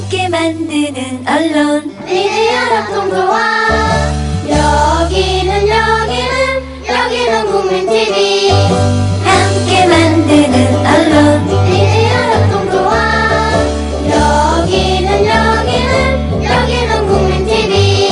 함께 만드는 언론 니네 연합동조화 여기는 국민TV 함께 만드는 언론 니네 연합동조화 여기는 국민TV.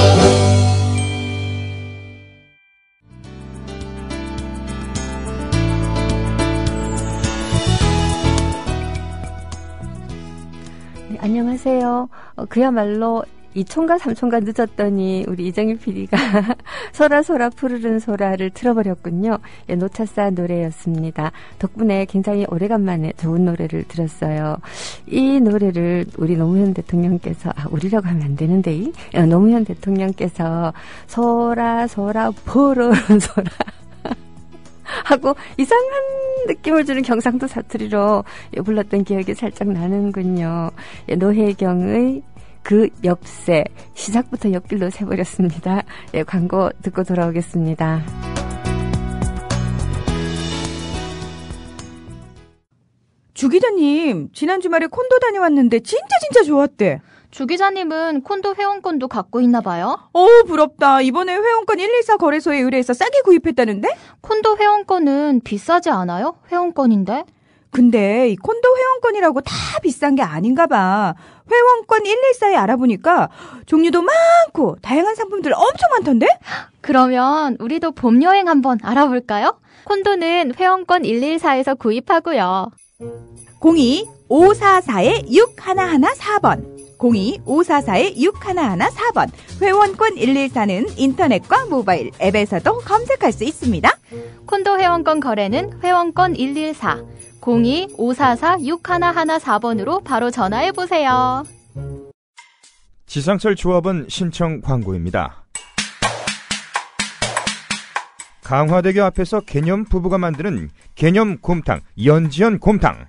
네, 안녕하세요. 그야말로 2촌가 3촌가 늦었더니 우리 이정일 PD가 소라 푸르른 소라를 틀어버렸군요. 예, 노차사 노래였습니다. 덕분에 굉장히 오래간만에 좋은 노래를 들었어요. 이 노래를 우리 노무현 대통령께서 우리라고 하면 안 되는데 노무현 대통령께서 소라 푸르른 소라 하고 이상한 느낌을 주는 경상도 사투리로 불렀던 기억이 살짝 나는군요. 예, 노혜경의 그 엽새 시작부터 옆길로 새버렸습니다. 예, 광고 듣고 돌아오겠습니다. 주 기자님, 지난 주말에 콘도 다녀왔는데 진짜 좋았대. 주 기자님은 콘도 회원권도 갖고 있나 봐요? 부럽다. 이번에 회원권 114 거래소에 의뢰해서 싸게 구입했다는데? 콘도 회원권은 비싸지 않아요? 회원권인데? 근데 이 콘도 회원권이라고 다 비싼 게 아닌가 봐. 회원권 114에 알아보니까 종류도 많고 다양한 상품들 엄청 많던데? 그러면 우리도 봄 여행 한번 알아볼까요? 콘도는 회원권 114에서 구입하고요. 02-544-6114번 02-544-6114번 회원권 114는 인터넷과 모바일 앱에서도 검색할 수 있습니다. 콘도 회원권 거래는 회원권 114 02-544-6114번으로 바로 전화해보세요. 지상철 조합원 신청 광고입니다. 강화대교 앞에서 개념 부부가 만드는 개념 곰탕 연지연 곰탕.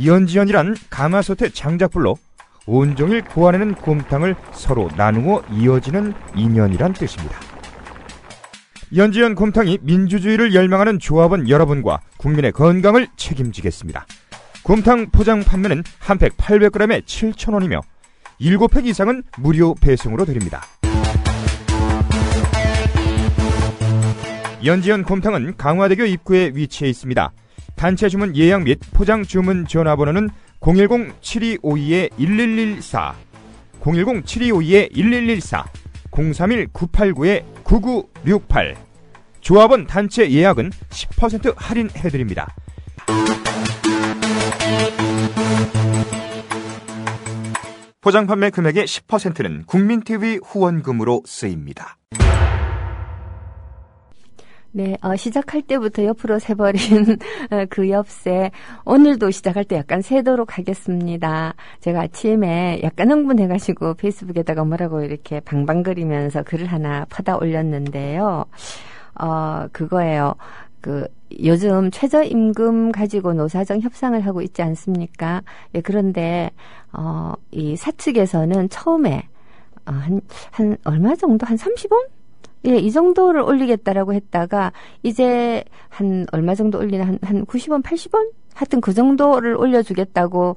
연지연이란 가마솥의 장작불로 온종일 고아내는 곰탕을 서로 나누어 이어지는 인연이란 뜻입니다. 연지연 곰탕이 민주주의를 열망하는 조합원 여러분과 국민의 건강을 책임지겠습니다. 곰탕 포장 판매는 한 팩 800g에 7,000원이며 7팩 이상은 무료 배송으로 드립니다. 연지연 곰탕은 강화대교 입구에 위치해 있습니다. 단체 주문 예약 및 포장 주문 전화번호는 010-7252-1114 010-7252-1114 031-989-9968 조합원 단체 예약은 10% 할인해드립니다. 포장 판매 금액의 10%는 국민TV 후원금으로 쓰입니다. 네, 시작할 때부터 옆으로 새버린 그 엽새. 오늘도 시작할 때 약간 새도록 하겠습니다. 제가 아침에 약간 흥분해가지고 페이스북에다가 뭐라고 이렇게 방방거리면서 글을 하나 퍼다 올렸는데요. 그거예요. 요즘 최저임금 가지고 노사정 협상을 하고 있지 않습니까? 예, 그런데, 이 사측에서는 처음에, 한 얼마 정도? 한 30원? 예, 이 정도를 올리겠다라고 했다가, 이제 한 얼마 정도 올리나? 한 90원, 80원? 하여튼 그 정도를 올려주겠다고,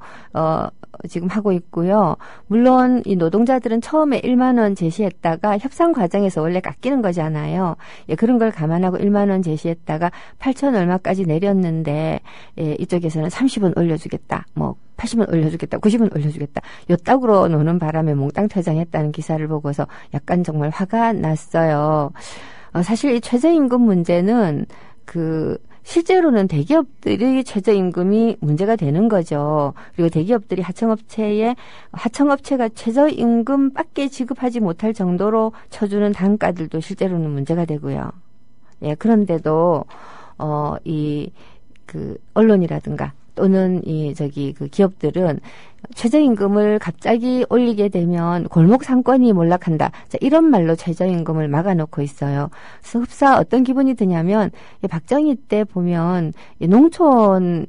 지금 하고 있고요. 물론 이 노동자들은 처음에 1만 원 제시했다가 협상 과정에서 원래 깎이는 거잖아요. 예, 그런 걸 감안하고 1만 원 제시했다가 8천 얼마까지 내렸는데, 예, 이쪽에서는 30원 올려주겠다. 80원 올려주겠다. 90원 올려주겠다. 요 딱으로 노는 바람에 몽땅 퇴장했다는 기사를 보고서 약간 정말 화가 났어요. 사실 이 최저임금 문제는 실제로는 대기업들이 최저임금이 문제가 되는 거죠. 그리고 대기업들이 하청업체가 최저임금밖에 지급하지 못할 정도로 쳐주는 단가들도 실제로는 문제가 되고요. 예, 그런데도, 언론이라든가 또는 기업들은 최저임금을 갑자기 올리게 되면 골목 상권이 몰락한다. 자, 이런 말로 최저임금을 막아놓고 있어요. 그래서 흡사 어떤 기분이 드냐면 박정희 때 보면 농촌을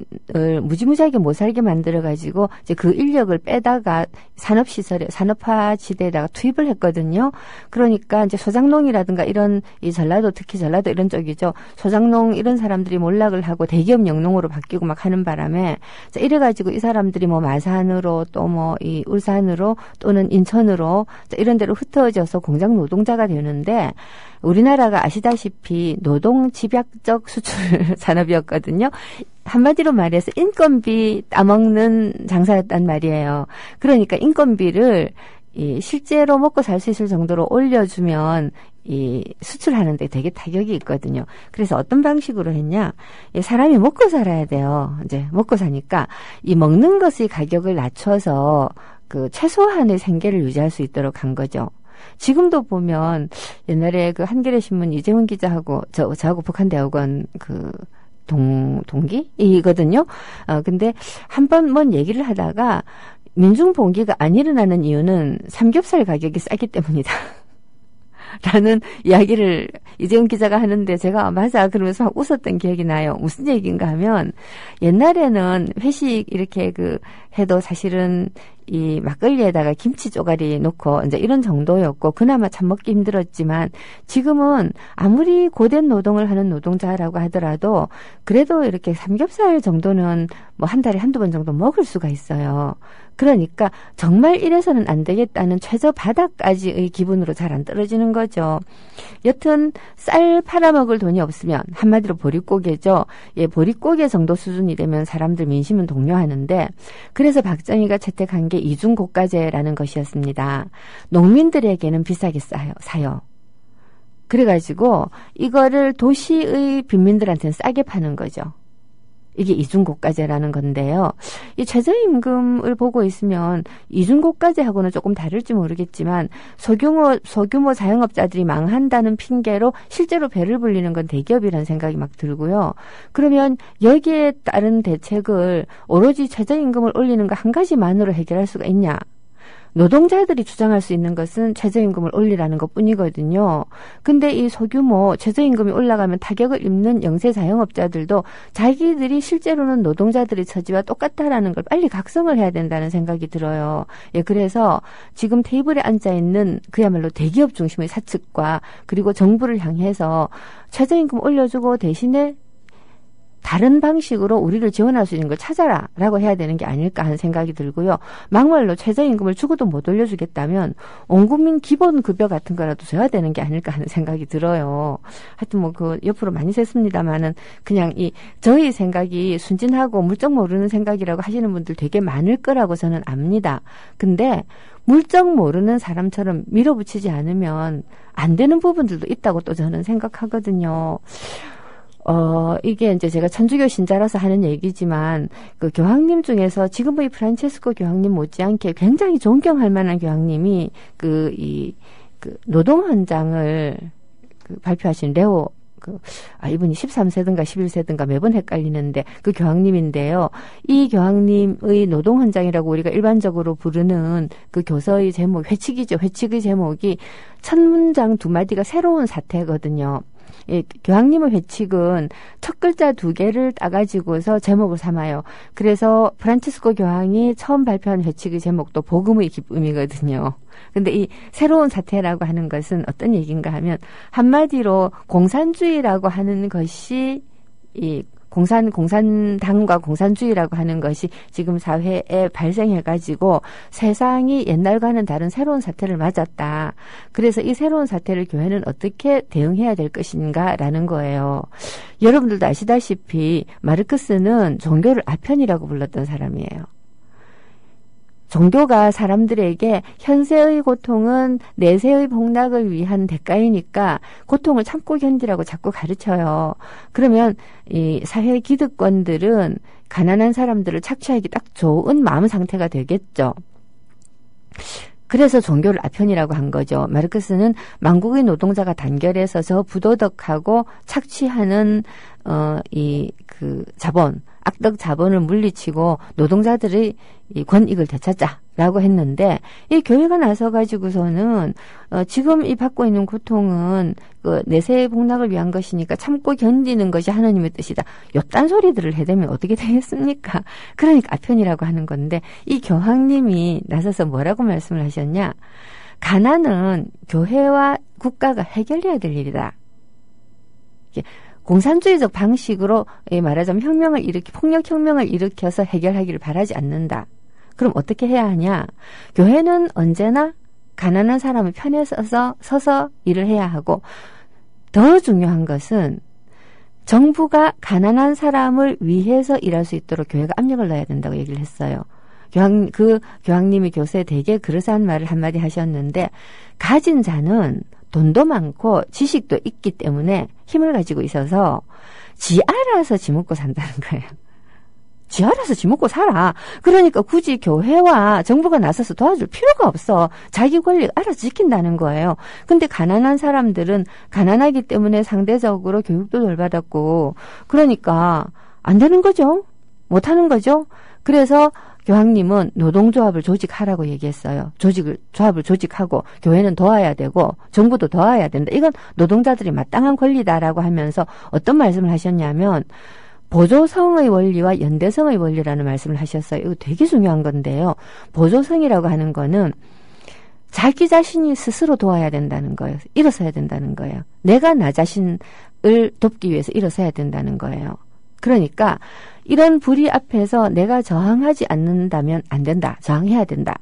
무지무지하게 못 살게 만들어가지고 이제 그 인력을 빼다가 산업시설에 산업화지대에다가 투입을 했거든요. 그러니까 이제 소장농이라든가 이런 이 전라도 특히 전라도 이런 쪽이죠. 소장농 이런 사람들이 몰락을 하고 대기업 영농으로 바뀌고 막 하는 바람에 자, 이래가지고 이 사람들이 뭐 마산으로 서울로 또 뭐 이 울산으로 또는 인천으로 이런 데로 흩어져서 공장 노동자가 되는데 우리나라가 아시다시피 노동 집약적 수출 산업이었거든요. 한마디로 말해서 인건비 따먹는 장사였단 말이에요. 그러니까 인건비를 실제로 먹고 살 수 있을 정도로 올려주면 수출하는데 되게 타격이 있거든요. 그래서 어떤 방식으로 했냐? 사람이 먹고 살아야 돼요. 이제 먹고 사니까 이 먹는 것의 가격을 낮춰서 그 최소한의 생계를 유지할 수 있도록 한 거죠. 지금도 보면 옛날에 그 한겨레 신문 이재훈 기자하고 저하고 북한대학원 그 동기이거든요. 근데 한번 뭔 얘기를 하다가 민중 봉기가 안 일어나는 이유는 삼겹살 가격이 싸기 때문이다. 라는 이야기를 이재훈 기자가 하는데 제가 맞아 그러면서 막 웃었던 기억이 나요. 무슨 얘기인가 하면 옛날에는 회식 이렇게 해도 사실은 이 막걸리에다가 김치 쪼가리 넣고 이제 이런 정도였고 그나마 참 먹기 힘들었지만 지금은 아무리 고된 노동을 하는 노동자라고 하더라도 그래도 이렇게 삼겹살 정도는 뭐 한 달에 한두 번 정도 먹을 수가 있어요. 그러니까 정말 이래서는 안 되겠다는 최저 바닥까지의 기분으로 잘 안 떨어지는 거죠. 여튼 쌀 팔아먹을 돈이 없으면 한마디로 보릿고개죠. 보릿고개 정도 수준이 되면 사람들 민심은 동요하는데 그래서 박정희가 채택한 게 이중고가제라는 것이었습니다. 농민들에게는 비싸게 사요. 그래가지고 이거를 도시의 빈민들한테는 싸게 파는 거죠. 이게 이중고가제라는 건데요. 이 최저임금을 보고 있으면 이중고가제하고는 조금 다를지 모르겠지만 소규모 자영업자들이 망한다는 핑계로 실제로 배를 불리는 건 대기업이라는 생각이 막 들고요. 그러면 여기에 따른 대책을 오로지 최저임금을 올리는 거 한 가지만으로 해결할 수가 있냐? 노동자들이 주장할 수 있는 것은 최저임금을 올리라는 것뿐이거든요. 근데 이 소규모 최저임금이 올라가면 타격을 입는 영세 자영업자들도 자기들이 실제로는 노동자들의 처지와 똑같다라는 걸 빨리 각성을 해야 된다는 생각이 들어요. 그래서 지금 테이블에 앉아 있는 그야말로 대기업 중심의 사측과 그리고 정부를 향해서 최저임금 올려주고 대신에 다른 방식으로 우리를 지원할 수 있는 걸 찾아라라고 해야 되는 게 아닐까 하는 생각이 들고요. 막말로 최저임금을 주고도 못 올려주겠다면 온 국민 기본급여 같은 거라도 줘야 되는 게 아닐까 하는 생각이 들어요. 하여튼 옆으로 많이 샜습니다만은 그냥 저희 생각이 순진하고 물정 모르는 생각이라고 하시는 분들 되게 많을 거라고 저는 압니다. 근데 물정 모르는 사람처럼 밀어붙이지 않으면 안 되는 부분들도 있다고 또 저는 생각하거든요. 이게 이제 제가 천주교 신자라서 하는 얘기지만, 그 교황님 중에서 지금의 프란체스코 교황님 못지않게 굉장히 존경할 만한 교황님이 노동헌장을 발표하신 레오, 이분이 13세든가 11세든가 매번 헷갈리는데 그 교황님인데요. 이 교황님의 노동헌장이라고 우리가 일반적으로 부르는 그 교서의 제목, 회칙이죠. 회칙의 제목이 첫 문장 두 마디가 새로운 사태거든요. 교황님의 회칙은 첫 글자 2개를 따가지고서 제목을 삼아요. 그래서 프란치스코 교황이 처음 발표한 회칙의 제목도 복음의 기쁨이거든요. 근데 이 새로운 사태라고 하는 것은 어떤 얘기인가 하면 한마디로 공산주의라고 하는 것이 공산당과 공산주의라고 하는 것이 지금 사회에 발생해가지고 세상이 옛날과는 다른 새로운 사태를 맞았다. 그래서 이 새로운 사태를 교회는 어떻게 대응해야 될 것인가라는 거예요. 여러분들도 아시다시피 마르크스는 종교를 아편이라고 불렀던 사람이에요. 종교가 사람들에게 현세의 고통은 내세의 복락을 위한 대가이니까 고통을 참고 견디라고 자꾸 가르쳐요. 그러면 이 사회 기득권들은 가난한 사람들을 착취하기 딱 좋은 마음 상태가 되겠죠. 그래서 종교를 아편이라고 한 거죠. 마르크스는 만국의 노동자가 단결해서 저 부도덕하고 착취하는 자본, 악덕 자본을 물리치고 노동자들의 이 권익을 되찾자라고 했는데 이 교회가 나서가지고서는 지금 이 받고 있는 고통은 내세의 복락을 위한 것이니까 참고 견디는 것이 하나님의 뜻이다. 요딴 소리들을 해대면 어떻게 되겠습니까? 그러니까 아편이라고 하는 건데 이 교황님이 나서서 뭐라고 말씀을 하셨냐? 가난은 교회와 국가가 해결해야 될 일이다. 공산주의적 방식으로 말하자면 폭력혁명을 일으켜서 해결하기를 바라지 않는다. 그럼 어떻게 해야 하냐? 교회는 언제나 가난한 사람의 편에 서서 일을 해야 하고, 더 중요한 것은 정부가 가난한 사람을 위해서 일할 수 있도록 교회가 압력을 넣어야 된다고 얘기를 했어요. 교황님이 교수에 되게 그러한 말을 한마디 하셨는데, 가진 자는 돈도 많고 지식도 있기 때문에 힘을 가지고 있어서 지 알아서 지 먹고 산다는 거예요. 지 알아서 지 먹고 살아. 그러니까 굳이 교회와 정부가 나서서 도와줄 필요가 없어. 자기 권리 알아서 지킨다는 거예요. 근데 가난한 사람들은 가난하기 때문에 상대적으로 교육도 덜 받았고, 그러니까 안 되는 거죠. 못 하는 거죠. 그래서 교황님은 노동조합을 조직하라고 얘기했어요. 조합을 조직하고 교회는 도와야 되고 정부도 도와야 된다. 이건 노동자들이 마땅한 권리다라고 하면서 어떤 말씀을 하셨냐면, 보조성의 원리와 연대성의 원리라는 말씀을 하셨어요. 이거 되게 중요한 건데요. 보조성이라고 하는 거는 자기 자신이 스스로 도와야 된다는 거예요. 일어서야 된다는 거예요. 내가 나 자신을 돕기 위해서 일어서야 된다는 거예요. 그러니까 이런 불의 앞에서 내가 저항하지 않는다면 안 된다. 저항해야 된다.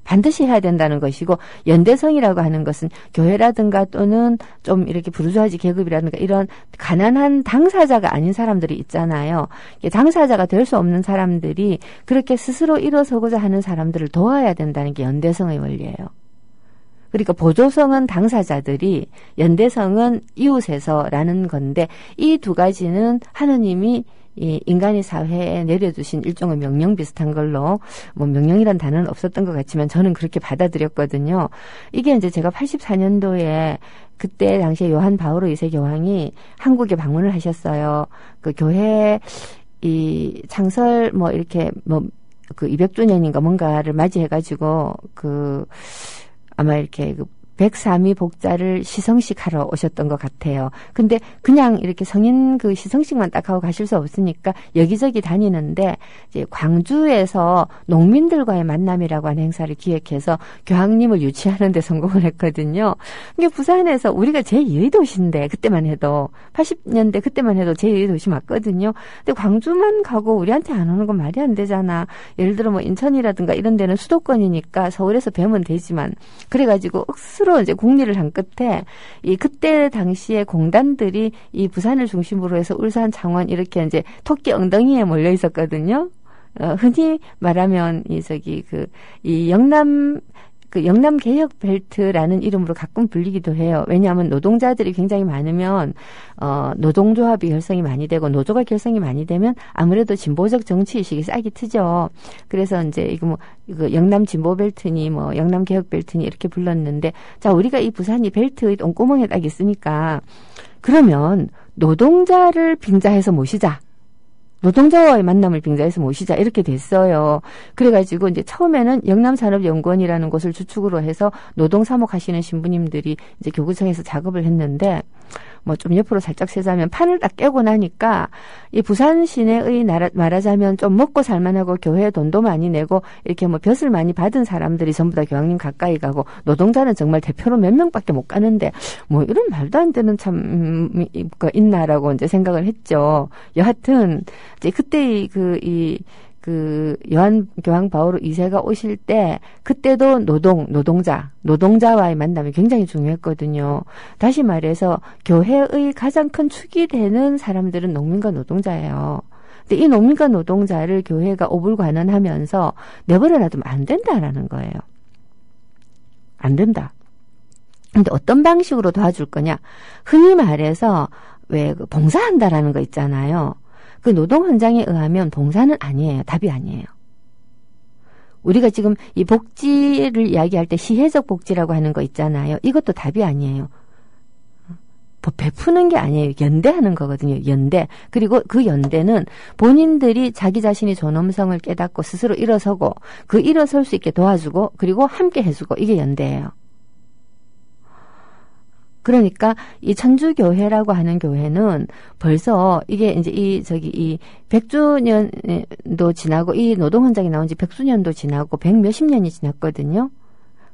반드시 해야 된다는 것이고, 연대성이라고 하는 것은 교회라든가 또는 좀 이렇게 부르주아지 계급이라든가 이런 가난한 당사자가 아닌 사람들이 있잖아요. 당사자가 될 수 없는 사람들이 그렇게 스스로 일어서고자 하는 사람들을 도와야 된다는 게 연대성의 원리예요. 그러니까 보조성은 당사자들이, 연대성은 이웃에서라는 건데, 이 두 가지는 하느님이 이 인간의 사회에 내려주신 일종의 명령 비슷한 걸로, 뭐 명령이란 단어는 없었던 것 같지만 저는 그렇게 받아들였거든요. 이게 이제 제가 84년도에 그때 당시에 요한 바오로 2세 교황이 한국에 방문을 하셨어요. 그 교회 이 창설 뭐 이렇게 뭐 그 200주년인가 뭔가를 맞이해가지고 아마 이렇게 103위 복자를 시성식 하러 오셨던 것 같아요. 근데 그냥 이렇게 성인 시성식만 딱 하고 가실 수 없으니까 여기저기 다니는데, 이제 광주에서 농민들과의 만남이라고 하는 행사를 기획해서 교황님을 유치하는 데 성공을 했거든요. 이게 부산에서 우리가 제2의 도시인데, 그때만 해도 80년대 그때만 해도 제2의 도시 맞거든요. 근데 광주만 가고 우리한테 안 오는 건 말이 안 되잖아. 예를 들어 뭐 인천이라든가 이런 데는 수도권이니까 서울에서 뵈면 되지만, 그래가지고 억수로 이제 국리를 한 끝에 그때 당시에 공단들이 이 부산을 중심으로 해서 울산, 창원 이렇게 이제 토끼 엉덩이에 몰려 있었거든요. 흔히 말하면 이 영남 개혁 벨트라는 이름으로 가끔 불리기도 해요. 왜냐하면 노동자들이 굉장히 많으면 노동조합이 결성이 많이 되고, 노조가 결성이 많이 되면 아무래도 진보적 정치 의식이 싹이 트죠. 그래서 이제 이거 영남 진보 벨트니 뭐 영남 개혁 벨트니 이렇게 불렀는데, 자, 우리가 이 부산이 벨트의 똥구멍에 딱 있으니까 그러면 노동자를 빙자해서 모시자. 노동자와의 만남을 빙자해서 모시자, 이렇게 됐어요. 그래가지고 이제 처음에는 영남산업연구원이라는 곳을 주축으로 해서 노동사목 하시는 신부님들이 이제 교구청에서 작업을 했는데, 뭐 좀 옆으로 살짝 세자면 판을 딱 깨고 나니까 이 부산 시내의 말하자면 좀 먹고 살만하고 교회에 돈도 많이 내고 이렇게 뭐 벼슬 많이 받은 사람들이 전부 다 교황님 가까이 가고, 노동자는 정말 대표로 몇 명밖에 못 가는데 뭐 이런 말도 안 되는 참 있나라고 이제 생각을 했죠. 여하튼 이제 그때 요한 교황 바오로 2세가 오실 때, 그때도 노동자와의 만남이 굉장히 중요했거든요. 다시 말해서 교회의 가장 큰 축이 되는 사람들은 농민과 노동자예요. 근데 이 농민과 노동자를 교회가 오불관원하면서 내버려 놔두면 안 된다라는 거예요. 안 된다. 근데 어떤 방식으로 도와줄 거냐? 흔히 말해서 왜 봉사한다라는 거 있잖아요. 그 노동 현장에 의하면 봉사는 아니에요. 답이 아니에요. 우리가 지금 이 복지를 이야기할 때 시혜적 복지라고 하는 거 있잖아요. 이것도 답이 아니에요. 베푸는 게 아니에요. 연대하는 거거든요. 연대. 그리고 그 연대는 본인들이 자기 자신이 존엄성을 깨닫고 스스로 일어서고, 그 일어설 수 있게 도와주고, 그리고 함께 해주고, 이게 연대예요. 그러니까 이 천주교회라고 하는 교회는 벌써 이게 이제 이 100주년도 지나고, 이 노동헌장이 나온 지 100수년도 지나고 100몇십 년이 지났거든요.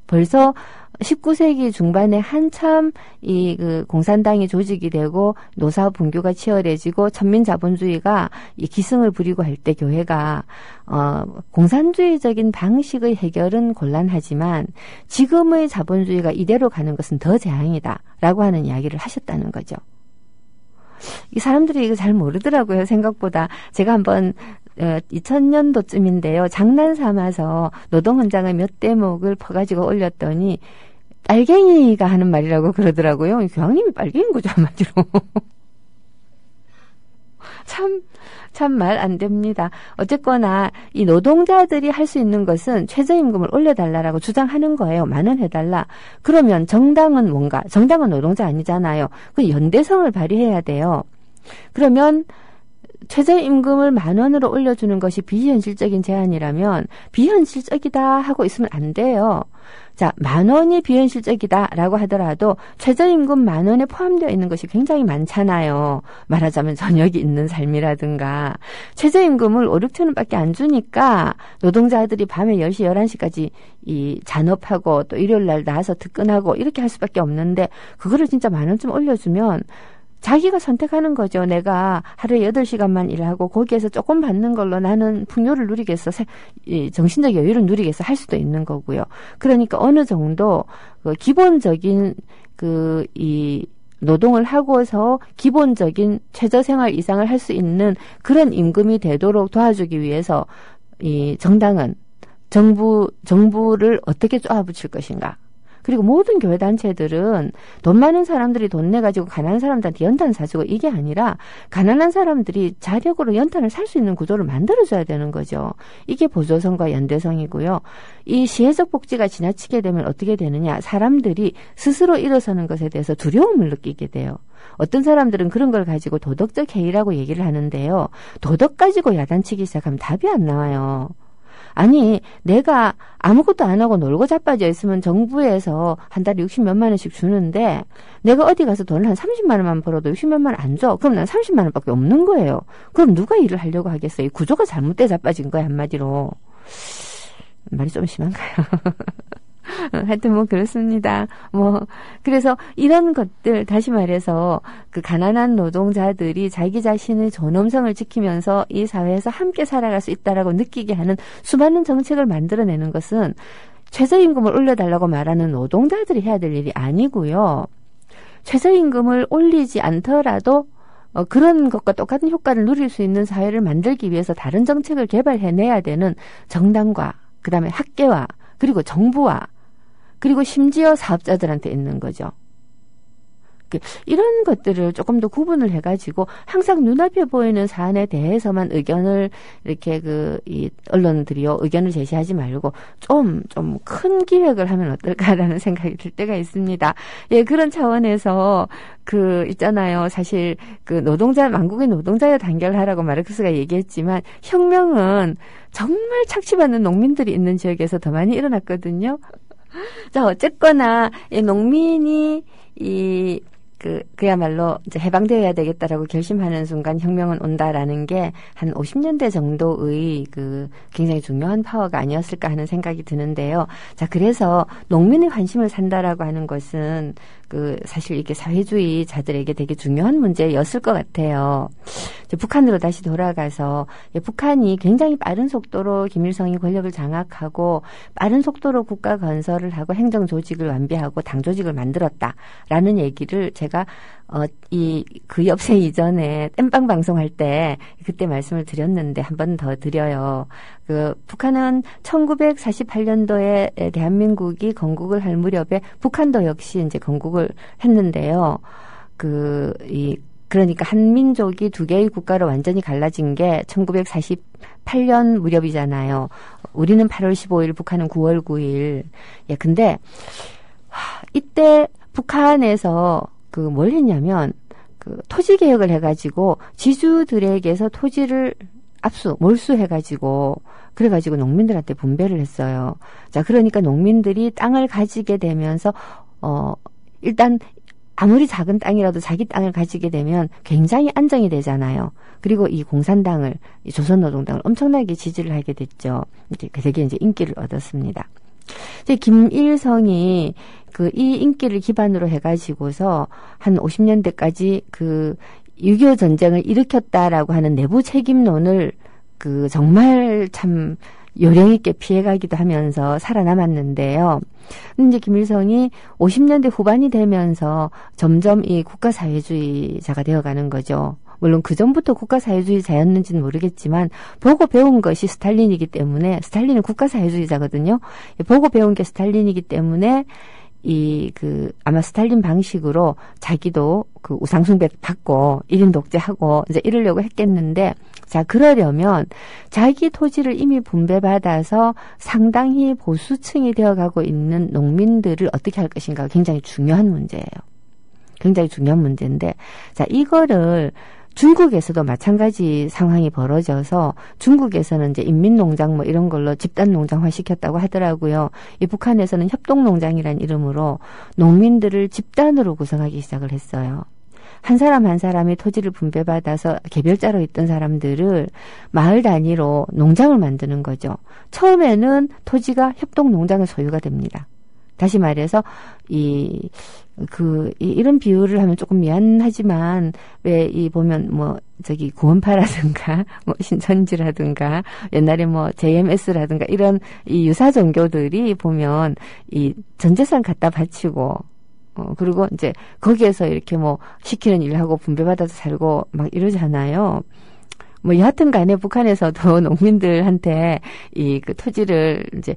벌써 19세기 중반에 한참 그 공산당이 조직이 되고 노사업 분규가 치열해지고 천민자본주의가 이 기승을 부리고 할 때 교회가 공산주의적인 방식의 해결은 곤란하지만 지금의 자본주의가 이대로 가는 것은 더 재앙이다라고 하는 이야기를 하셨다는 거죠. 이 사람들이 이거 잘 모르더라고요. 생각보다. 제가 한번 2000년도쯤인데요. 장난 삼아서 노동헌장의 몇 대목을 퍼가지고 올렸더니 빨갱이가 하는 말이라고 그러더라고요. 교황님이 빨갱인 거죠, 한마디로. 참 말 안 됩니다. 어쨌거나 이 노동자들이 할 수 있는 것은 최저임금을 올려달라고 주장하는 거예요. 10,000원 해달라. 그러면 정당은 뭔가? 정당은 노동자 아니잖아요. 그 연대성을 발휘해야 돼요. 그러면 최저임금을 10,000원으로 올려주는 것이 비현실적인 제안이라면 비현실적이다 하고 있으면 안 돼요. 자, 10,000원이 비현실적이다라고 하더라도 최저임금 10,000원에 포함되어 있는 것이 굉장히 많잖아요. 말하자면 저녁이 있는 삶이라든가. 최저임금을 5,000~6,000원밖에 안 주니까 노동자들이 밤에 10시, 11시까지 이 잔업하고 또 일요일날 나와서 특근하고 이렇게 할 수밖에 없는데 그거를 진짜 10,000원쯤 올려주면 자기가 선택하는 거죠. 내가 하루에 8시간만 일하고 거기에서 조금 받는 걸로 나는 풍요를 누리겠어. 정신적 여유를 누리겠어. 할 수도 있는 거고요. 그러니까 어느 정도 기본적인 이 노동을 하고서 기본적인 최저생활 이상을 할 수 있는 그런 임금이 되도록 도와주기 위해서 이 정당은 정부를 어떻게 쪼아붙일 것인가. 그리고 모든 교회단체들은 돈 많은 사람들이 돈 내가지고 가난한 사람들한테 연탄 사주고 이게 아니라 가난한 사람들이 자력으로 연탄을 살 수 있는 구조를 만들어줘야 되는 거죠. 이게 보조성과 연대성이고요. 이 시혜적 복지가 지나치게 되면 어떻게 되느냐. 사람들이 스스로 일어서는 것에 대해서 두려움을 느끼게 돼요. 어떤 사람들은 그런 걸 가지고 도덕적 해이라고 얘기를 하는데요. 도덕 가지고 야단치기 시작하면 답이 안 나와요. 아니 내가 아무것도 안 하고 놀고 자빠져 있으면 정부에서 한 달에 60몇만 원씩 주는데 내가 어디 가서 돈을 한 30만 원만 벌어도 60몇만 원 안 줘. 그럼 난 30만 원밖에 없는 거예요. 그럼 누가 일을 하려고 하겠어요. 이 구조가 잘못돼 자빠진 거야 한마디로. 말이 좀 심한가요? 하여튼 뭐 그렇습니다. 그래서 이런 것들 다시 말해서 그 가난한 노동자들이 자기 자신의 존엄성을 지키면서 이 사회에서 함께 살아갈 수 있다라고 느끼게 하는 수많은 정책을 만들어내는 것은 최저임금을 올려달라고 말하는 노동자들이 해야 될 일이 아니고요. 최저임금을 올리지 않더라도 그런 것과 똑같은 효과를 누릴 수 있는 사회를 만들기 위해서 다른 정책을 개발해내야 되는 정당과 그다음에 학계와 그리고 정부와 그리고 심지어 사업자들한테 있는 거죠. 이런 것들을 조금 더 구분을 해가지고 항상 눈앞에 보이는 사안에 대해서만 의견을 이렇게 이 언론들이요 의견을 제시하지 말고 좀 큰 기획을 하면 어떨까라는 생각이 들 때가 있습니다. 예, 그런 차원에서 있잖아요. 사실 만국의 노동자여 단결하라고 마르크스가 얘기했지만 혁명은 정말 착취받는 농민들이 있는 지역에서 더 많이 일어났거든요. 자, 어쨌거나 농민이 그야말로 이제 해방되어야 되겠다라고 결심하는 순간 혁명은 온다라는 게 한 50년대 정도의 굉장히 중요한 파워가 아니었을까 하는 생각이 드는데요. 자, 그래서 농민의 환심을 산다라고 하는 것은 사실 이렇게 사회주의자들에게 되게 중요한 문제였을 것 같아요. 북한으로 다시 돌아가서 북한이 굉장히 빠른 속도로 김일성이 권력을 장악하고 빠른 속도로 국가 건설을 하고 행정 조직을 완비하고 당 조직을 만들었다라는 얘기를 제가 그 엽세 이전에 땜빵 방송할 때 그때 말씀을 드렸는데 한 번 더 드려요. 북한은 1948년도에 대한민국이 건국을 할 무렵에 북한도 역시 이제 건국을 했는데요. 그러니까 한민족이 두 개의 국가로 완전히 갈라진 게 1948년 무렵이잖아요. 우리는 8월 15일, 북한은 9월 9일. 예, 근데 이때 북한에서 뭘 했냐면 토지 개혁을 해가지고 지주들에게서 토지를 몰수해가지고 그래가지고 농민들한테 분배를 했어요. 자, 그러니까 농민들이 땅을 가지게 되면서 일단 아무리 작은 땅이라도 자기 땅을 가지게 되면 굉장히 안정이 되잖아요. 그리고 이 공산당을, 이 조선노동당을 엄청나게 지지를 하게 됐죠. 되게 이제 인기를 얻었습니다. 이제 김일성이 이 인기를 기반으로 해가지고서 한 50년대까지 6.25 전쟁을 일으켰다라고 하는 내부 책임론을 정말 참 요령 있게 피해가기도 하면서 살아남았는데요. 이제 김일성이 50년대 후반이 되면서 점점 이 국가사회주의자가 되어가는 거죠. 물론 그 전부터 국가사회주의자였는지는 모르겠지만 보고 배운 것이 스탈린이기 때문에 스탈린은 국가사회주의자거든요. 보고 배운 게 스탈린이기 때문에 아마 스탈린 방식으로 자기도 우상숭배 받고 1인 독재하고 이제 이러려고 했겠는데, 자, 그러려면 자기 토지를 이미 분배받아서 상당히 보수층이 되어가고 있는 농민들을 어떻게 할 것인가가 굉장히 중요한 문제예요. 굉장히 중요한 문제인데, 자, 이거를 중국에서도 마찬가지 상황이 벌어져서 중국에서는 이제 인민농장 뭐 이런 걸로 집단농장화 시켰다고 하더라고요. 이 북한에서는 협동농장이란 이름으로 농민들을 집단으로 구성하기 시작을 했어요. 한 사람 한 사람이 토지를 분배받아서 개별자로 있던 사람들을 마을 단위로 농장을 만드는 거죠. 처음에는 토지가 협동농장의 소유가 됩니다. 다시 말해서 이런 비유를 하면 조금 미안하지만 왜 보면 구원파라든가 신천지라든가 옛날에 JMS라든가 이런 이 유사 종교들이 보면 이 전재산 갖다 바치고 그리고 이제 거기에서 이렇게 시키는 일을 하고 분배받아서 살고 막 이러잖아요. 여하튼 간에 북한에서도 농민들한테 토지를 이제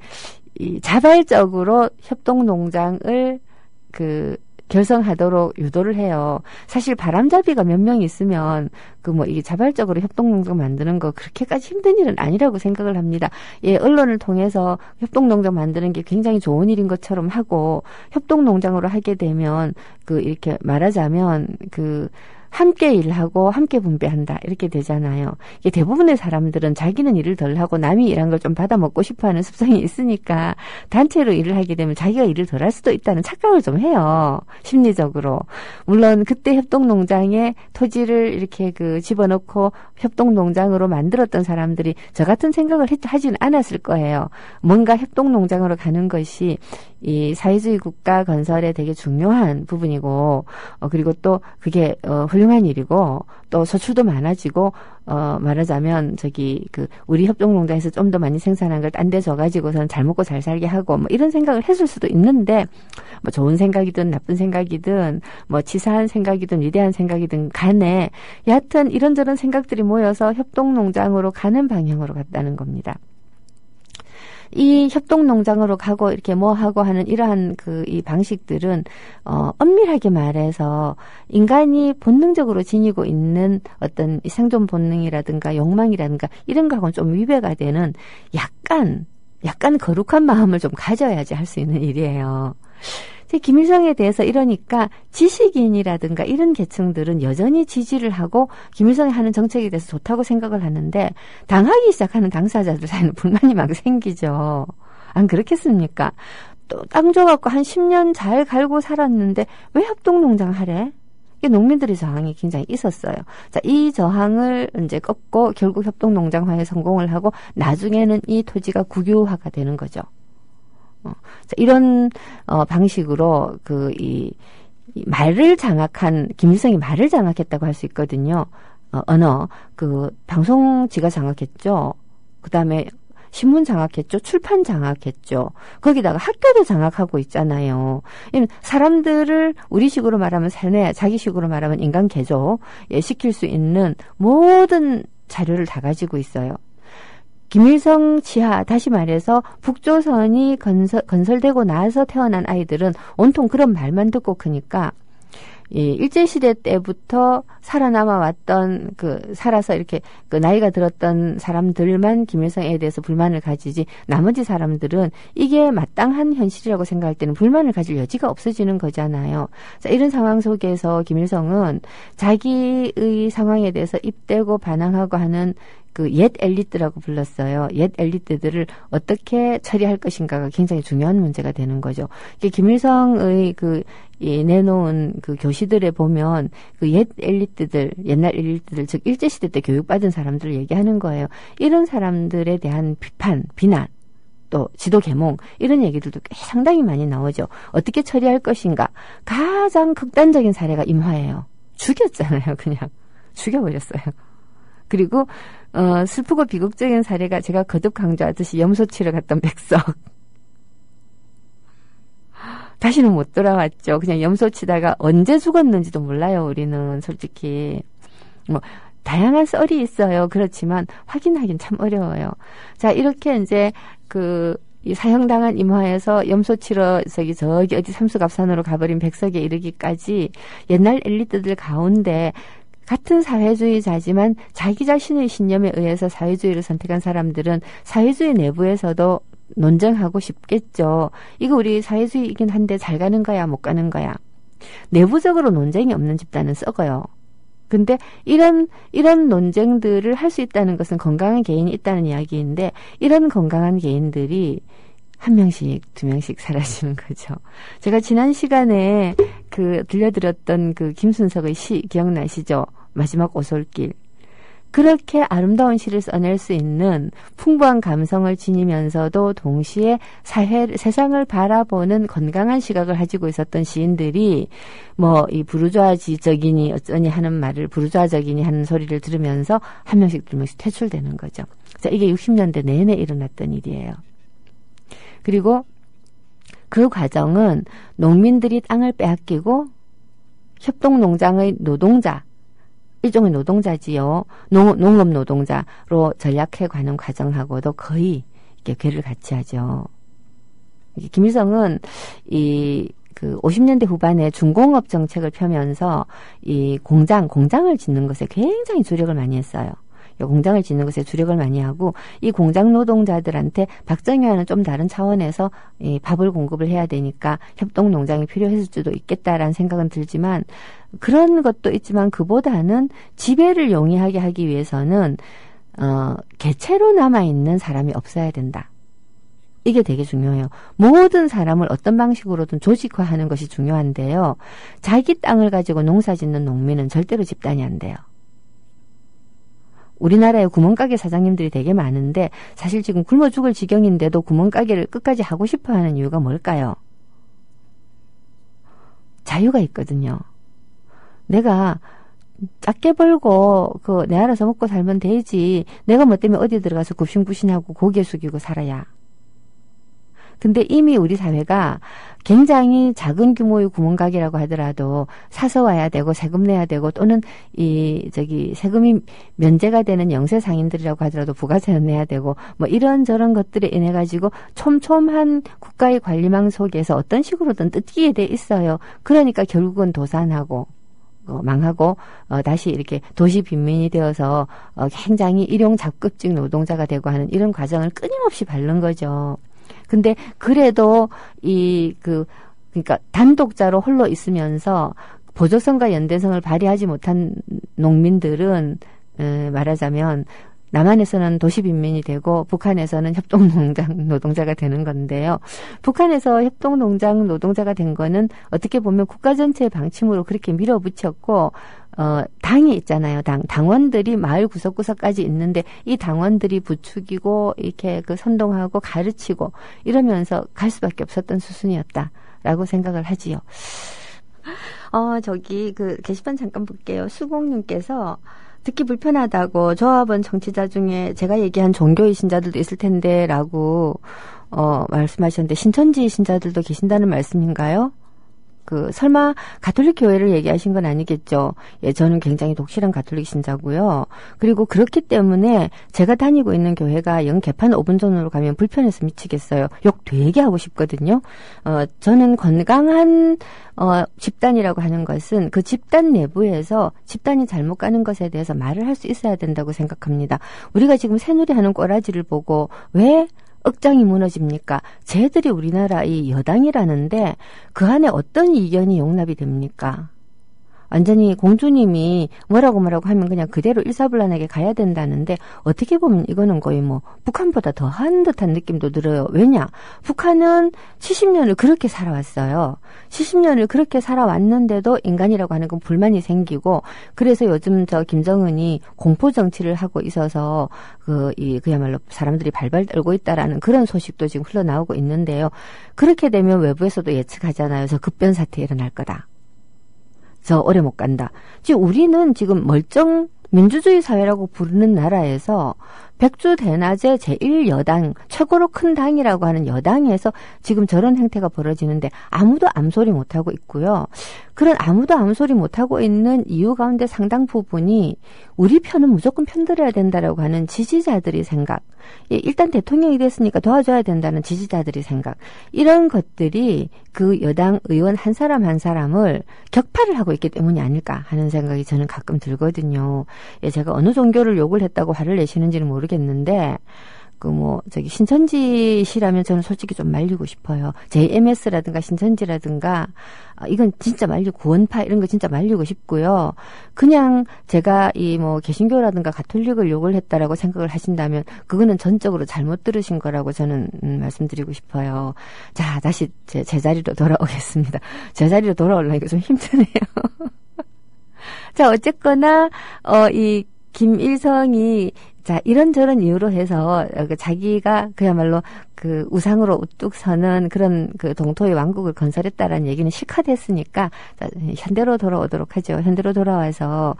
자발적으로 협동농장을 결성하도록 유도를 해요. 사실 바람잡이가 몇 명 있으면 이게 자발적으로 협동농장 만드는 거 그렇게까지 힘든 일은 아니라고 생각을 합니다. 예, 언론을 통해서 협동농장 만드는 게 굉장히 좋은 일인 것처럼 하고, 협동농장으로 하게 되면 이렇게 말하자면 함께 일하고 함께 분배한다 이렇게 되잖아요. 이게 대부분의 사람들은 자기는 일을 덜 하고 남이 일한 걸 좀 받아 먹고 싶어하는 습성이 있으니까 단체로 일을 하게 되면 자기가 일을 덜 할 수도 있다는 착각을 좀 해요. 심리적으로. 물론 그때 협동농장에 토지를 이렇게 집어넣고 협동농장으로 만들었던 사람들이 저 같은 생각을 하지는 않았을 거예요. 뭔가 협동농장으로 가는 것이 이 사회주의 국가 건설에 되게 중요한 부분이고, 그리고 또 그게 훌륭한 일이고, 또 소출도 많아지고, 말하자면 우리 협동농장에서 좀 더 많이 생산한 걸 딴 데 줘가지고서는 잘 먹고 잘 살게 하고 이런 생각을 했을 수도 있는데, 좋은 생각이든 나쁜 생각이든 치사한 생각이든 위대한 생각이든 간에 여하튼 이런저런 생각들이 모여서 협동농장으로 가는 방향으로 갔다는 겁니다. 이 협동농장으로 가고 이렇게 하고 하는 이러한 이 방식들은 엄밀하게 말해서 인간이 본능적으로 지니고 있는 어떤 생존 본능이라든가 욕망이라든가 이런 거하고는 좀 위배가 되는 약간 거룩한 마음을 좀 가져야지 할 수 있는 일이에요. 김일성에 대해서 이러니까 지식인이라든가 이런 계층들은 여전히 지지를 하고 김일성이 하는 정책에 대해서 좋다고 생각을 하는데, 당하기 시작하는 당사자들 사이에는 불만이 막 생기죠. 안 그렇겠습니까? 또 땅 줘갖고 한 10년 잘 갈고 살았는데 왜 협동농장 하래? 이게 농민들의 저항이 굉장히 있었어요. 자, 이 저항을 이제 꺾고 결국 협동농장화에 성공을 하고 나중에는 이 토지가 국유화가 되는 거죠. 이런 방식으로 말을 장악한, 김일성이 말을 장악했다고 할 수 있거든요. 언어, 방송지가 장악했죠. 그 다음에 신문 장악했죠. 출판 장악했죠. 거기다가 학교도 장악하고 있잖아요. 사람들을 우리식으로 말하면 세뇌, 자기식으로 말하면 인간 개조 시킬 수 있는 모든 자료를 다 가지고 있어요. 김일성 치하, 다시 말해서 북조선이 건설되고 나서 태어난 아이들은 온통 그런 말만 듣고 크니까 일제시대 때부터 살아남아 왔던 살아서 이렇게 나이가 들었던 사람들만 김일성에 대해서 불만을 가지지, 나머지 사람들은 이게 마땅한 현실이라고 생각할 때는 불만을 가질 여지가 없어지는 거잖아요. 자, 이런 상황 속에서 김일성은 자기의 상황에 대해서 입대고 반항하고 하는 옛 엘리트라고 불렀어요. 옛 엘리트들을 어떻게 처리할 것인가가 굉장히 중요한 문제가 되는 거죠. 김일성의 내놓은 교시들에 보면 옛 엘리트들, 옛날 엘리트들, 즉 일제시대 때 교육받은 사람들을 얘기하는 거예요. 이런 사람들에 대한 비판, 비난, 또 지도 개몽 이런 얘기들도 꽤 상당히 많이 나오죠. 어떻게 처리할 것인가. 가장 극단적인 사례가 임화예요. 죽였잖아요. 그냥 죽여버렸어요. 그리고 슬프고 비극적인 사례가 제가 거듭 강조하듯이 염소 치러 갔던 백석. 다시는 못 돌아왔죠. 그냥 염소 치다가 언제 죽었는지도 몰라요. 우리는 솔직히 뭐 다양한 썰이 있어요. 그렇지만 확인하기는 참 어려워요. 자, 이렇게 이제 이 사형당한 임화에서 염소 치러 저기 어디 삼수갑산으로 가버린 백석에 이르기까지 옛날 엘리트들 가운데 같은 사회주의자지만 자기 자신의 신념에 의해서 사회주의를 선택한 사람들은 사회주의 내부에서도 논쟁하고 싶겠죠. 이거 우리 사회주의이긴 한데 잘 가는 거야, 못 가는 거야. 내부적으로 논쟁이 없는 집단은 썩어요. 근데 이런 논쟁들을 할 수 있다는 것은 건강한 개인이 있다는 이야기인데 이런 건강한 개인들이 한 명씩, 두 명씩 사라지는 거죠. 제가 지난 시간에 들려드렸던 김순석의 시 기억나시죠? 마지막 오솔길. 그렇게 아름다운 시를 써낼 수 있는 풍부한 감성을 지니면서도 동시에 세상을 바라보는 건강한 시각을 가지고 있었던 시인들이 이 부르주아적이니 어쩌니 하는 말을 부르주아적이니 하는 소리를 들으면서 한 명씩 두 명씩 퇴출되는 거죠. 자, 이게 60년대 내내 일어났던 일이에요. 그리고 그 과정은 농민들이 땅을 빼앗기고 협동농장의 노동자, 일종의 노동자지요. 농업 노동자로 전락해가는 과정하고도 거의 이렇게 괴를 같이 하죠. 김일성은 50년대 후반에 중공업 정책을 펴면서 이 공장을 짓는 것에 굉장히 주력을 많이 했어요. 공장을 짓는 것에 주력을 많이 하고 이 공장 노동자들한테 박정희와는 좀 다른 차원에서 이 밥을 공급을 해야 되니까 협동 농장이 필요했을 수도 있겠다라는 생각은 들지만 그런 것도 있지만 그보다는 지배를 용이하게 하기 위해서는 개체로 남아있는 사람이 없어야 된다. 이게 되게 중요해요. 모든 사람을 어떤 방식으로든 조직화하는 것이 중요한데요. 자기 땅을 가지고 농사 짓는 농민은 절대로 집단이 안 돼요. 우리나라에 구멍가게 사장님들이 되게 많은데 사실 지금 굶어 죽을 지경인데도 구멍가게를 끝까지 하고 싶어하는 이유가 뭘까요? 자유가 있거든요. 내가 작게 벌고 내 알아서 먹고 살면 되지. 내가 뭐 때문에 어디 들어가서 굽신굽신하고 고개 숙이고 살아야. 근데 이미 우리 사회가 굉장히 작은 규모의 구멍가게라고 하더라도 사서 와야 되고 세금 내야 되고 또는 세금이 면제가 되는 영세 상인들이라고 하더라도 부가세는 내야 되고 뭐 이런저런 것들에 인해 가지고 촘촘한 국가의 관리망 속에서 어떤 식으로든 뜯기게 돼 있어요. 그러니까 결국은 도산하고 망하고 다시 이렇게 도시 빈민이 되어서 굉장히 일용 잡급직 노동자가 되고 하는 이런 과정을 끊임없이 밟는 거죠. 근데 그래도 그러니까 단독자로 홀로 있으면서 보조성과 연대성을 발휘하지 못한 농민들은 말하자면 남한에서는 도시빈민이 되고 북한에서는 협동농장 노동자가 되는 건데요. 북한에서 협동농장 노동자가 된 거는 어떻게 보면 국가 전체의 방침으로 그렇게 밀어붙였고 당이 있잖아요. 당원들이 마을 구석구석까지 있는데 이 당원들이 부추기고 이렇게 선동하고 가르치고 이러면서 갈 수밖에 없었던 수순이었다라고 생각을 하지요. 게시판 잠깐 볼게요. 수공님께서 듣기 불편하다고 조합원 정치자 중에 제가 얘기한 종교의 신자들도 있을 텐데 라고 말씀하셨는데 신천지 신자들도 계신다는 말씀인가요? 설마 가톨릭 교회를 얘기하신 건 아니겠죠? 예, 저는 굉장히 독실한 가톨릭 신자고요. 그리고 그렇기 때문에 제가 다니고 있는 교회가 영 개판 5분 전으로 가면 불편해서 미치겠어요. 욕 되게 하고 싶거든요. 저는 건강한 집단이라고 하는 것은 그 집단 내부에서 집단이 잘못 가는 것에 대해서 말을 할 수 있어야 된다고 생각합니다. 우리가 지금 새누리하는 꼬라지를 보고 왜 억장이 무너집니까? 쟤들이 우리나라의 여당이라는데 그 안에 어떤 이견이 용납이 됩니까? 완전히 공주님이 뭐라고 하면 그냥 그대로 일사불란하게 가야 된다는데 어떻게 보면 이거는 거의 뭐 북한보다 더한 듯한 느낌도 들어요. 왜냐? 북한은 70년을 그렇게 살아왔어요. 70년을 그렇게 살아왔는데도 인간이라고 하는 건 불만이 생기고 그래서 요즘 저 김정은이 공포 정치를 하고 있어서 그야말로 사람들이 발발 떨고 있다라는 그런 소식도 지금 흘러나오고 있는데요. 그렇게 되면 외부에서도 예측하잖아요. 저 급변 사태 일어날 거다. 저 오래 못 간다. 지금 우리는 지금 멀쩡 민주주의 사회라고 부르는 나라에서 백주 대낮에 제1여당, 최고로 큰 당이라고 하는 여당에서 지금 저런 행태가 벌어지는데 아무도 암소리 못하고 있고요. 그런 아무도 암소리 못하고 있는 이유 가운데 상당 부분이 우리 편은 무조건 편들어야 된다라고 하는 지지자들의 생각, 일단 대통령이 됐으니까 도와줘야 된다는 지지자들의 생각, 이런 것들이 그 여당 의원 한 사람 한 사람을 격파를 하고 있기 때문이 아닐까 하는 생각이 저는 가끔 들거든요. 제가 어느 종교를 욕을 했다고 화를 내시는지는 모르겠는데 신천지 시라면 저는 솔직히 좀 말리고 싶어요. JMS라든가 신천지라든가, 이건 진짜 말리고, 구원파 이런 거 진짜 말리고 싶고요. 그냥 제가 개신교라든가 가톨릭을 욕을 했다라고 생각을 하신다면, 그거는 전적으로 잘못 들으신 거라고 저는 말씀드리고 싶어요. 자, 다시 제 자리로 돌아오겠습니다. 제 자리로 돌아오려니까 좀 힘드네요. 자, 어쨌거나, 이 김일성이 이런저런 이유로 해서 자기가 그야말로 그 우상으로 우뚝 서는 그런 그 동토의 왕국을 건설했다라는 얘기는 실컷 했으니까 현대로 돌아오도록 하죠. 현대로 돌아와서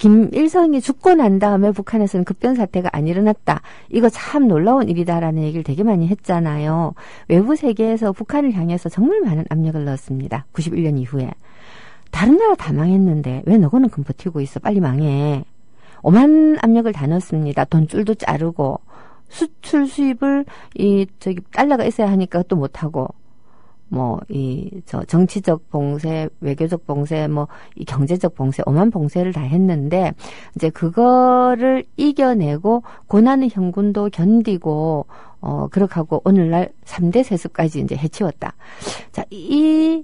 김일성이 죽고 난 다음에 북한에서는 급변 사태가 안 일어났다. 이거 참 놀라운 일이다라는 얘기를 되게 많이 했잖아요. 외부 세계에서 북한을 향해서 정말 많은 압력을 넣었습니다. 91년 이후에. 다른 나라 다 망했는데 왜 너거는 금 버티고 있어? 빨리 망해. 오만 압력을 다 넣었습니다. 돈줄도 자르고 수출 수입을 달러가 있어야 하니까 또 못하고 정치적 봉쇄, 외교적 봉쇄, 이 경제적 봉쇄, 오만 봉쇄를 다 했는데 이제 그거를 이겨내고 고난의 형군도 견디고 그렇게 하고 오늘날 3대 세습까지 이제 해치웠다. 자, 이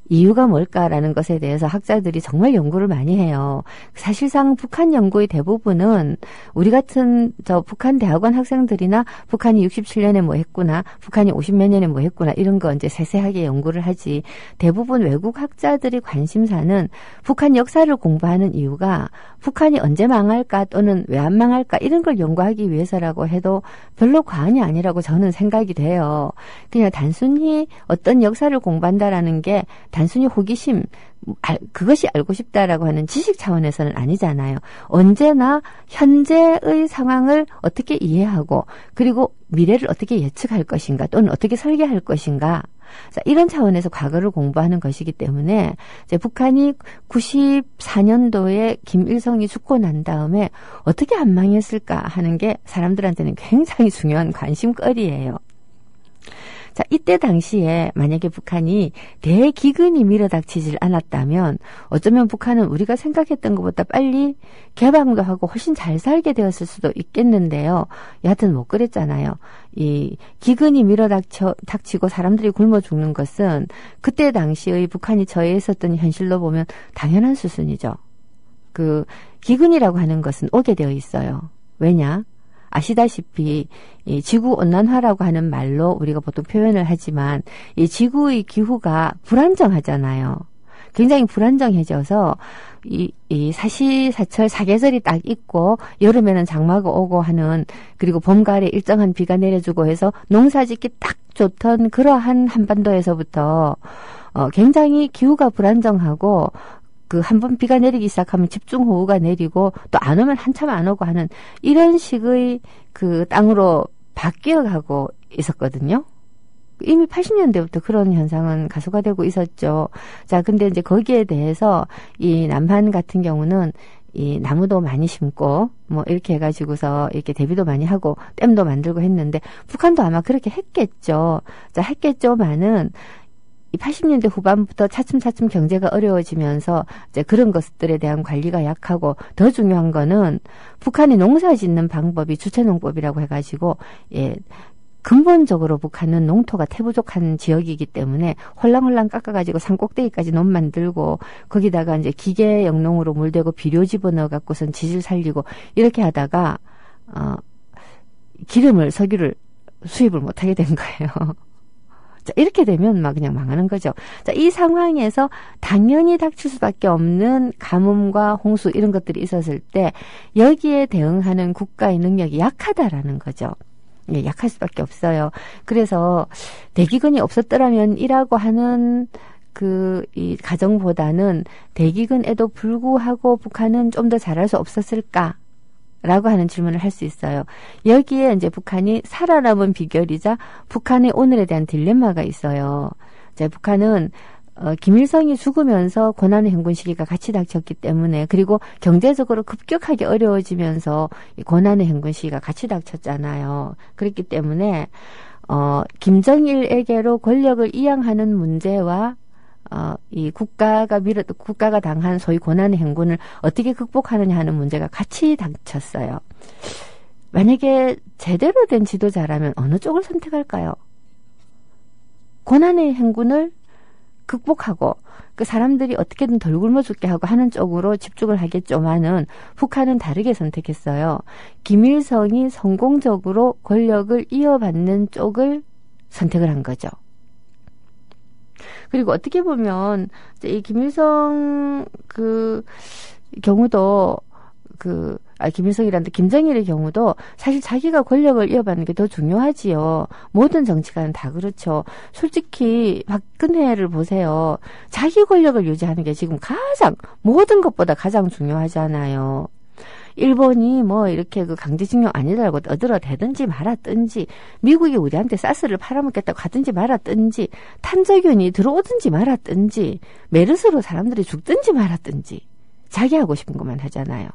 이유가 뭘까라는 것에 대해서 학자들이 정말 연구를 많이 해요. 사실상 북한 연구의 대부분은 우리 같은 북한 대학원 학생들이나 북한이 67년에 뭐 했구나, 북한이 50몇 년에 뭐 했구나 이런 거 이제 세세하게 연구를 하지, 대부분 외국 학자들의 관심사는 북한 역사를 공부하는 이유가 북한이 언제 망할까 또는 왜 안 망할까 이런 걸 연구하기 위해서라고 해도 별로 과언이 아니라고 저는 생각이 돼요. 그냥 단순히 어떤 역사를 공부한다라는 게 단순히 호기심, 그것이 알고 싶다라고 하는 지식 차원에서는 아니잖아요. 언제나 현재의 상황을 어떻게 이해하고 그리고 미래를 어떻게 예측할 것인가 또는 어떻게 설계할 것인가, 이런 차원에서 과거를 공부하는 것이기 때문에 이제 북한이 94년도에 김일성이 죽고 난 다음에 어떻게 안 망했을까 하는 게 사람들한테는 굉장히 중요한 관심거리예요. 자, 이때 당시에 만약에 북한이 대기근이 밀어닥치질 않았다면 어쩌면 북한은 우리가 생각했던 것보다 빨리 개방도 하고 훨씬 잘 살게 되었을 수도 있겠는데요. 여하튼 못 그랬잖아요. 이 기근이 밀어닥치고 사람들이 굶어 죽는 것은 그때 당시의 북한이 처해 있었던 현실로 보면 당연한 수순이죠. 그 기근이라고 하는 것은 오게 되어 있어요. 왜냐? 아시다시피 이 지구온난화라고 하는 말로 우리가 보통 표현을 하지만 이 지구의 기후가 불안정하잖아요. 굉장히 불안정해져서 이 사시사철 사계절이 딱 있고 여름에는 장마가 오고 하는, 그리고 봄 가을에 일정한 비가 내려주고 해서 농사짓기 딱 좋던 그러한 한반도에서부터 굉장히 기후가 불안정하고 한 번 비가 내리기 시작하면 집중호우가 내리고 또 안 오면 한참 안 오고 하는 이런 식의 그 땅으로 바뀌어가고 있었거든요. 이미 80년대부터 그런 현상은 가속화되고 있었죠. 자, 근데 이제 거기에 대해서 이 남한 같은 경우는 이 나무도 많이 심고 이렇게 해가지고서 이렇게 대비도 많이 하고 댐도 만들고 했는데 북한도 아마 그렇게 했겠죠. 자, 했겠죠만은 이 80년대 후반부터 차츰차츰 경제가 어려워지면서 이제 그런 것들에 대한 관리가 약하고, 더 중요한 거는 북한이 농사 짓는 방법이 주체농법이라고 해가지고 근본적으로 북한은 농토가 태부족한 지역이기 때문에 홀랑홀랑 깎아가지고 산 꼭대기까지 논 만들고 거기다가 이제 기계 영농으로 물대고 비료 집어넣어 갖고선 지질 살리고 이렇게 하다가 기름을 석유를 수입을 못하게 된 거예요. 자, 이렇게 되면 막 그냥 망하는 거죠. 자, 이 상황에서 당연히 닥칠 수밖에 없는 가뭄과 홍수 이런 것들이 있었을 때 여기에 대응하는 국가의 능력이 약하다라는 거죠. 예, 약할 수밖에 없어요. 그래서 대기근이 없었더라면 이라고 하는 이 가정보다는 대기근에도 불구하고 북한은 좀 더 잘할 수 없었을까? 라고 하는 질문을 할 수 있어요. 여기에 이제 북한이 살아남은 비결이자 북한의 오늘에 대한 딜레마가 있어요. 이제 북한은 김일성이 죽으면서 고난의 행군 시기가 같이 닥쳤기 때문에 그리고 경제적으로 급격하게 어려워지면서 고난의 행군 시기가 같이 닥쳤잖아요. 그렇기 때문에 김정일에게로 권력을 이양하는 문제와 이 국가가 당한 소위 고난의 행군을 어떻게 극복하느냐 하는 문제가 같이 닥쳤어요. 만약에 제대로 된 지도자라면 어느 쪽을 선택할까요? 고난의 행군을 극복하고 그 사람들이 어떻게든 덜 굶어 죽게 하고 하는 쪽으로 집중을 하겠지만은 북한은 다르게 선택했어요. 김일성이 성공적으로 권력을 이어받는 쪽을 선택을 한 거죠. 그리고 어떻게 보면 이 김일성 경우도 김일성이란데 김정일의 경우도 사실 자기가 권력을 이어받는 게 더 중요하지요. 모든 정치가는 다 그렇죠. 솔직히 박근혜를 보세요. 자기 권력을 유지하는 게 지금 모든 것보다 가장 중요하잖아요. 일본이 이렇게 강제징용 아니라고 어들어대든지 말았든지, 미국이 우리한테 가스를 팔아먹겠다고 하든지 말았든지, 탄저균이 들어오든지 말았든지, 메르스로 사람들이 죽든지 말았든지, 자기 하고 싶은 것만 하잖아요.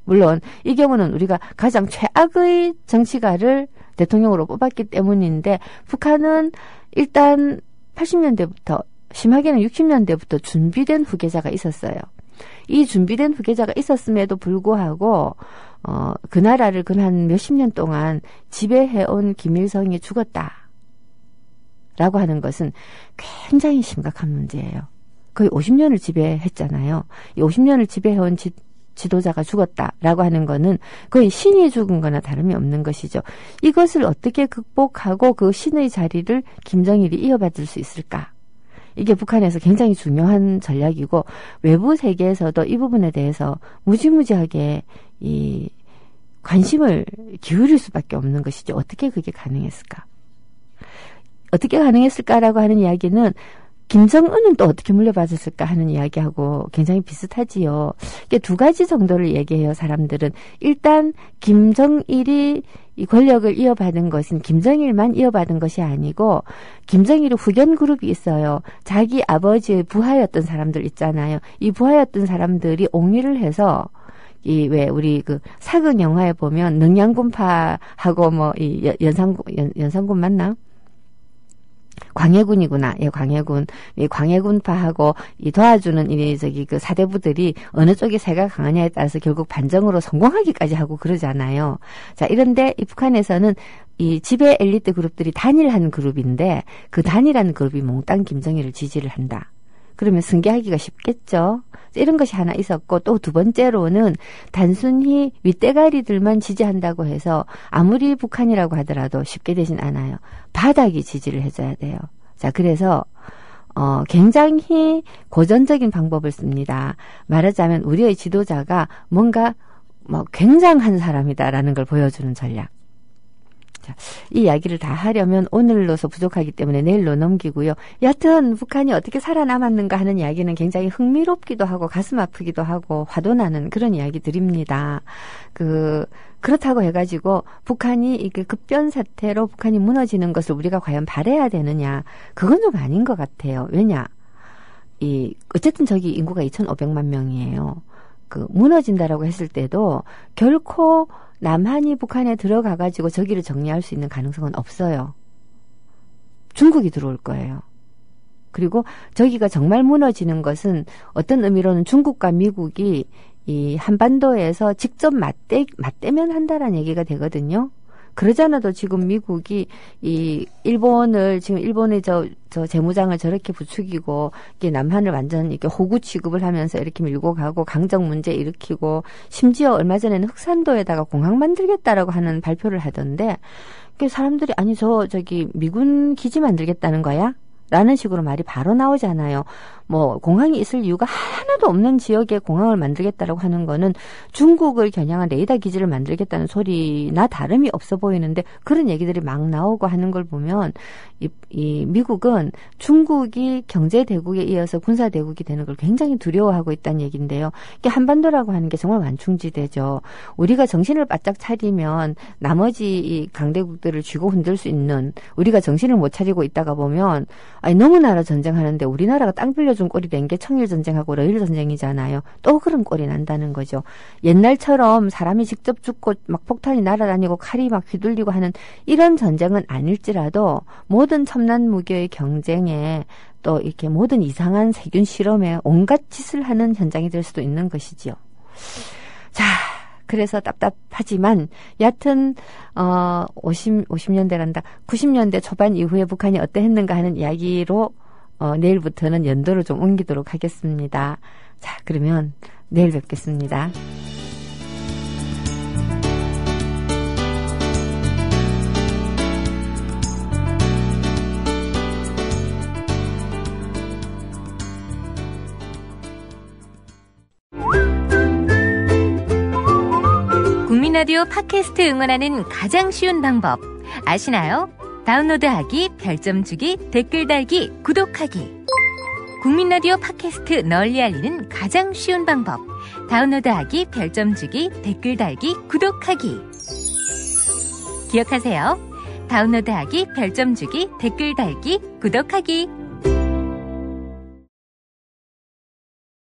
물론 이 경우는 우리가 가장 최악의 정치가를 대통령으로 뽑았기 때문인데, 북한은 일단 80년대부터, 심하게는 60년대부터 준비된 후계자가 있었어요. 이 준비된 후계자가 있었음에도 불구하고 그 나라를 한 몇십 년 동안 지배해온 김일성이 죽었다라고 하는 것은 굉장히 심각한 문제예요. 거의 50년을 지배했잖아요. 이 50년을 지배해온 지도자가 죽었다라고 하는 거는 거의 신이 죽은 거나 다름이 없는 것이죠. 이것을 어떻게 극복하고 그 신의 자리를 김정일이 이어받을 수 있을까? 이게 북한에서 굉장히 중요한 전략이고, 외부 세계에서도 이 부분에 대해서 무지무지하게 이 관심을 기울일 수밖에 없는 것이죠. 어떻게 그게 가능했을까? 어떻게 가능했을까라고 하는 이야기는 김정은은 또 어떻게 물려받았을까 하는 이야기하고 굉장히 비슷하지요. 이게 두 가지 정도를 얘기해요, 사람들은. 일단 김정일이 이 권력을 이어받은 것은 김정일만 이어받은 것이 아니고, 김정일의 후견 그룹이 있어요. 자기 아버지의 부하였던 사람들 있잖아요. 이 부하였던 사람들이 옹위를 해서, 우리 사극 영화에 보면 능양군파하고 연산군 맞나? 광해군이구나. 예, 광해군. 이 광해군파하고 도와주는 사대부들이 어느 쪽이 세가 강하냐에 따라서 결국 반정으로 성공하기까지 하고 그러잖아요. 자, 이런데 이 북한에서는 이 지배 엘리트 그룹들이 단일한 그룹인데, 그 단일한 그룹이 몽땅 김정일을 지지를 한다. 그러면 승계하기가 쉽겠죠. 이런 것이 하나 있었고, 또 두 번째로는 단순히 윗대가리들만 지지한다고 해서 아무리 북한이라고 하더라도 쉽게 되진 않아요. 바닥이 지지를 해줘야 돼요. 자, 그래서 굉장히 고전적인 방법을 씁니다. 말하자면 우리의 지도자가 뭔가 굉장한 사람이다라는 걸 보여주는 전략. 자, 이 이야기를 다 하려면 오늘로서 부족하기 때문에 내일로 넘기고요. 여튼 북한이 어떻게 살아남았는가 하는 이야기는 굉장히 흥미롭기도 하고 가슴 아프기도 하고 화도 나는 그런 이야기들입니다. 그렇다고 해가지고 북한이 이게 급변 사태로 북한이 무너지는 것을 우리가 과연 바라야 되느냐? 그건 좀 아닌 것 같아요. 왜냐? 어쨌든 저기 인구가 2,500만 명이에요. 무너진다라고 했을 때도 결코 남한이 북한에 들어가가지고 저기를 정리할 수 있는 가능성은 없어요. 중국이 들어올 거예요. 그리고 저기가 정말 무너지는 것은 어떤 의미로는 중국과 미국이 이 한반도에서 직접 맞대면 한다라는 얘기가 되거든요. 그러지 않아도 지금 미국이 이 일본을 지금 일본의 저 재무장을 저렇게 부추기고 이게 남한을 완전 이렇게 호구 취급을 하면서 이렇게 밀고 가고 강적 문제 일으키고 심지어 얼마 전에는 흑산도에다가 공항 만들겠다라고 하는 발표를 하던데 그 사람들이 아니 저기 미군 기지 만들겠다는 거야? 라는 식으로 말이 바로 나오잖아요. 뭐 공항이 있을 이유가 하나도 없는 지역에 공항을 만들겠다라고 하는 거는 중국을 겨냥한 레이더 기지를 만들겠다는 소리나 다름이 없어 보이는데 그런 얘기들이 막 나오고 하는 걸 보면 이 미국은 중국이 경제 대국에 이어서 군사 대국이 되는 걸 굉장히 두려워하고 있다는 얘기인데요. 이게 한반도라고 하는 게 정말 완충지대죠. 우리가 정신을 바짝 차리면 나머지 이 강대국들을 쥐고 흔들 수 있는 우리가 정신을 못 차리고 있다가 보면 아니 너무 나라 전쟁하는데 우리나라가 땅 빌려준 꼴이 된 게 청일전쟁하고 러일전쟁이잖아요. 또 그런 꼴이 난다는 거죠. 옛날처럼 사람이 직접 죽고 막 폭탄이 날아다니고 칼이 막 휘둘리고 하는 이런 전쟁은 아닐지라도 모든 첨단 무기의 경쟁에 또 이렇게 모든 이상한 세균 실험에 온갖 짓을 하는 현장이 될 수도 있는 것이지요. 자, 그래서 답답하지만 여하튼 50년대란다. 90년대 초반 이후에 북한이 어떠했는가 하는 이야기로 내일부터는 연도를 좀 옮기도록 하겠습니다. 자, 그러면 내일 뵙겠습니다. 국민라디오 팟캐스트 응원하는 가장 쉬운 방법 아시나요? 다운로드하기, 별점 주기, 댓글 달기, 구독하기. 국민라디오 팟캐스트 널리 알리는 가장 쉬운 방법. 다운로드하기, 별점 주기, 댓글 달기, 구독하기. 기억하세요. 다운로드하기, 별점 주기, 댓글 달기, 구독하기.